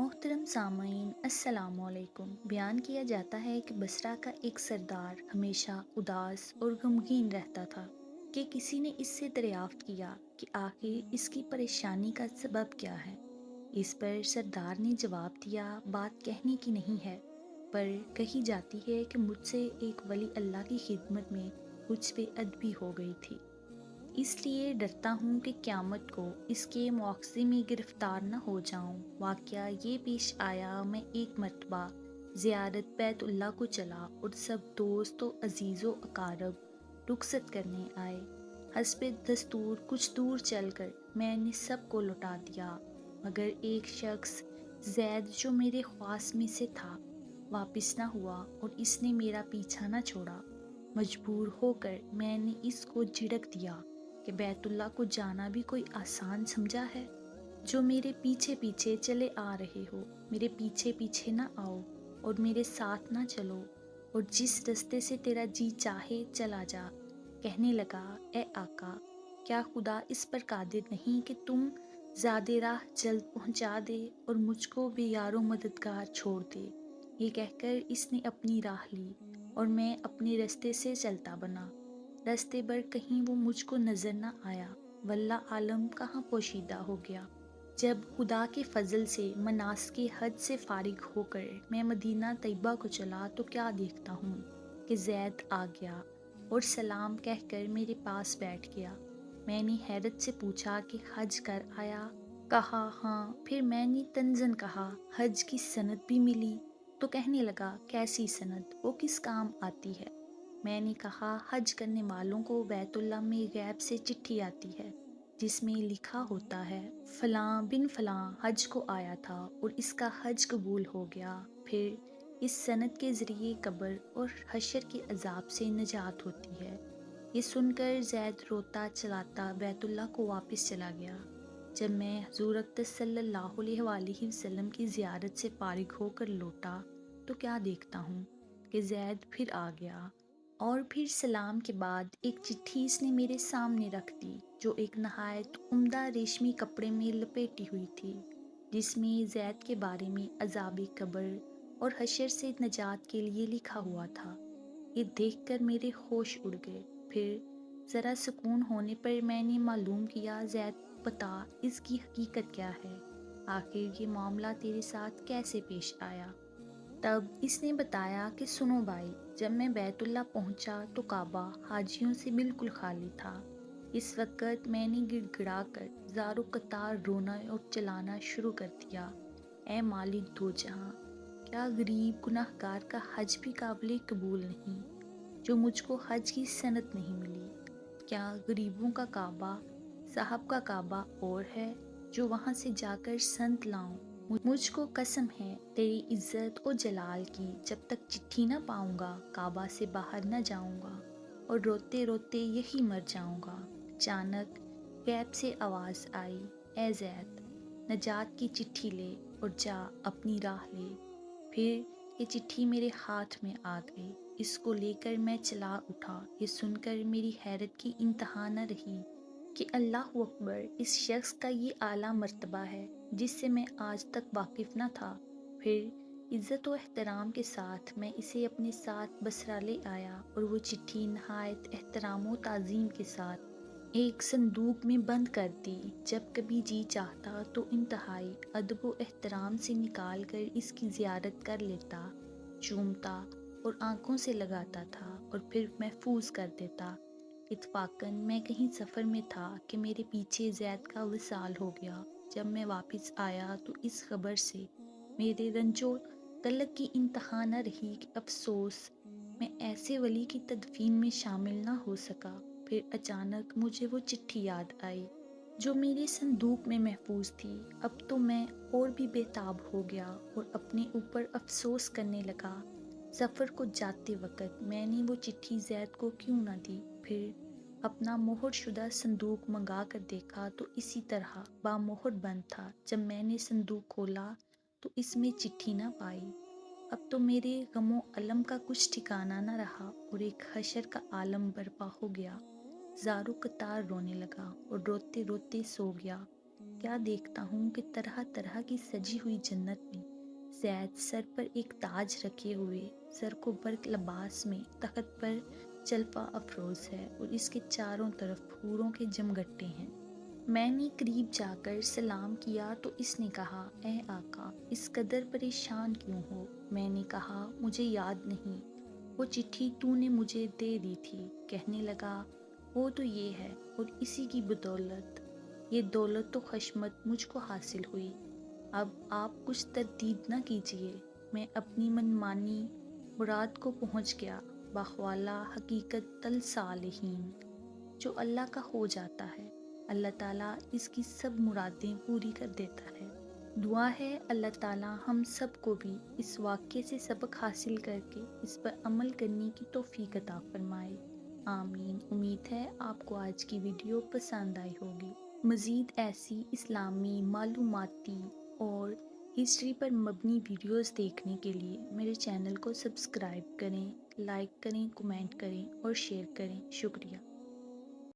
محترم سامعین السلام علیکم۔ بیان کیا جاتا ہے کہ بصرہ کا ایک سردار ہمیشہ اداس اور غمگین رہتا تھا کہ کسی نے اس سے دریافت کیا کہ آخر اس کی پریشانی کا سبب کیا ہے۔ اس پر سردار نے جواب دیا، بات کہنے کی نہیں ہے، پر کہی جاتی ہے کہ مجھ سے ایک ولی اللہ کی خدمت میں کچھ بے ادبی ہو گئی تھی، اس لیے ڈرتا ہوں کہ قیامت کو اس کے مواخذے میں گرفتار نہ ہو جاؤں۔ واقعہ یہ پیش آیا، میں ایک مرتبہ زیارت بیت اللہ کو چلا اور سب دوست و عزیز و اقارب رخصت کرنے آئے۔ حسب دستور کچھ دور چل کر میں نے سب کو لوٹا دیا، مگر ایک شخص زید جو میرے خواص میں سے تھا واپس نہ ہوا اور اس نے میرا پیچھا نہ چھوڑا۔ مجبور ہو کر میں نے اس کو جھڑک دیا کہ بیت اللہ کو جانا بھی کوئی آسان سمجھا ہے؟ جو میرے پیچھے پیچھے چلے آ رہے ہو، میرے پیچھے پیچھے نہ آؤ اور میرے ساتھ نہ چلو، اور جس رستے سے تیرا جی چاہے چلا جا۔ کہنے لگا، اے آقا، کیا خدا اس پر قادر نہیں کہ تم زیادہ راہ جلد پہنچا دے اور مجھ کو بے یار و مددگار چھوڑ دے؟ یہ کہہ کر اس نے اپنی راہ لی اور میں اپنے رستے سے چلتا بنا۔ رستے بھر کہیں وہ مجھ کو نظر نہ آیا، واللہ عالم کہاں پوشیدہ ہو گیا۔ جب خدا کے فضل سے مناسک حج سے فارغ ہو کر میں مدینہ طیبہ کو چلا تو کیا دیکھتا ہوں کہ زید آ گیا اور سلام کہہ کر میرے پاس بیٹھ گیا۔ میں نے حیرت سے پوچھا کہ حج کر آیا؟ کہا ہاں۔ پھر میں نے طنزاً کہا، حج کی سند بھی ملی؟ تو کہنے لگا، کیسی سند؟ وہ کس کام آتی ہے؟ میں نے کہا، حج کرنے والوں کو بیت اللہ میں غیب سے چٹھی آتی ہے جس میں لکھا ہوتا ہے فلاں بن فلاں حج کو آیا تھا اور اس کا حج قبول ہو گیا۔ پھر اس سند کے ذریعے قبر اور حشر کے عذاب سے نجات ہوتی ہے۔ یہ سن کر زید روتا چلاتا بیت اللہ کو واپس چلا گیا۔ جب میں حضور اقدس صلی اللہ علیہ وآلہ وسلم کی زیارت سے فارغ ہو کر لوٹا تو کیا دیکھتا ہوں کہ زید پھر آ گیا، اور پھر سلام کے بعد ایک چٹھی اس نے میرے سامنے رکھ دی جو ایک نہایت عمدہ ریشمی کپڑے میں لپیٹی ہوئی تھی، جس میں زید کے بارے میں عذاب قبر اور حشر سے نجات کے لیے لکھا ہوا تھا۔ یہ دیکھ کر میرے ہوش اڑ گئے۔ پھر ذرا سکون ہونے پر میں نے معلوم کیا، زید بتا اس کی حقیقت کیا ہے، آخر یہ معاملہ تیرے ساتھ کیسے پیش آیا؟ تب اس نے بتایا کہ سنو بھائی، جب میں بیت اللہ پہنچا تو کعبہ حاجیوں سے بالکل خالی تھا۔ اس وقت میں نے گڑ گڑا کر زار و قطار رونا اور چلانا شروع کر دیا، اے مالک دو جہاں، کیا غریب گناہ گار کا حج بھی قابل قبول نہیں جو مجھ کو حج کی سند نہیں ملی؟ کیا غریبوں کا کعبہ صاحب کا کعبہ اور ہے جو وہاں سے جا کر سند لاؤں؟ مجھ کو قسم ہے تیری عزت و جلال کی، جب تک چٹھی نہ پاؤں گا کعبہ سے باہر نہ جاؤں گا اور روتے روتے یہی مر جاؤں گا۔ اچانک غیب سے آواز آئی، اے زید، نجات کی چٹھی لے اور جا اپنی راہ لے۔ پھر یہ چٹھی میرے ہاتھ میں آ گئی، اس کو لے کر میں چلا اٹھا۔ یہ سن کر میری حیرت کی انتہا نہ رہی کہ اللہ اکبر، اس شخص کا یہ اعلیٰ مرتبہ ہے جس سے میں آج تک واقف نہ تھا۔ پھر عزت و احترام کے ساتھ میں اسے اپنے ساتھ بصرہ لے آیا اور وہ چٹھی نہایت احترام و تعظیم کے ساتھ ایک صندوق میں بند کر دی۔ جب کبھی جی چاہتا تو انتہائی ادب و احترام سے نکال کر اس کی زیارت کر لیتا، چومتا اور آنکھوں سے لگاتا تھا اور پھر محفوظ کر دیتا۔ اتفاقاً میں کہیں سفر میں تھا کہ میرے پیچھے زید کا وصال ہو گیا۔ جب میں واپس آیا تو اس خبر سے میرے رنج و قلق کی انتہا نہ رہی کہ افسوس، میں ایسے ولی کی تدفین میں شامل نہ ہو سکا۔ پھر اچانک مجھے وہ چٹھی یاد آئی جو میرے صندوق میں محفوظ تھی۔ اب تو میں اور بھی بے تاب ہو گیا اور اپنے اوپر افسوس کرنے لگا، سفر کو جاتے وقت میں نے وہ چٹھی زید کو کیوں نہ دی۔ پھر اپنا مہر شدہ صندوق منگا کر دیکھا تو اسی طرح بامہر بند تھا۔ جب میں نے صندوق کھولا تو اس میں چٹھی نہ پائی۔ اب تو میرے غم و الم کا کچھ ٹھکانہ نہ رہا اور ایک حشر کا عالم برپا ہو گیا۔ زار و قطار رونے لگا اور روتے روتے سو گیا۔ کیا دیکھتا ہوں کہ طرح طرح کی سجی ہوئی جنت میں زید سر پر ایک تاج رکھے ہوئے، سر کو برق لباس میں تخت پر چلپا افروز ہے اور اس کے چاروں طرف پھولوں کے جمگٹے ہیں۔ میں نے قریب جا کر سلام کیا تو اس نے کہا، اے آقا، اس قدر پریشان کیوں ہو؟ میں نے کہا، مجھے یاد نہیں، وہ چٹھی تو نے مجھے دے دی تھی۔ کہنے لگا، وہ تو یہ ہے، اور اسی کی بدولت یہ دولت و خشمت مجھ کو حاصل ہوئی۔ اب آپ کچھ تردید نہ کیجیے، میں اپنی منمانی مراد کو پہنچ گیا، باخوالہ حقیقت تل صالحین۔ جو اللہ کا ہو جاتا ہے، اللہ تعالیٰ اس کی سب مرادیں پوری کر دیتا ہے۔ دعا ہے اللہ تعالیٰ ہم سب کو بھی اس واقعے سے سبق حاصل کر کے اس پر عمل کرنے کی توفیق عطا فرمائے، آمین۔ امید ہے آپ کو آج کی ویڈیو پسند آئی ہوگی۔ مزید ایسی اسلامی معلوماتی اور ہسٹری پر مبنی ویڈیوز دیکھنے کے لیے میرے چینل کو سبسکرائب کریں، لائک کریں، کمنٹ کریں اور شیئر کریں۔ شکریہ۔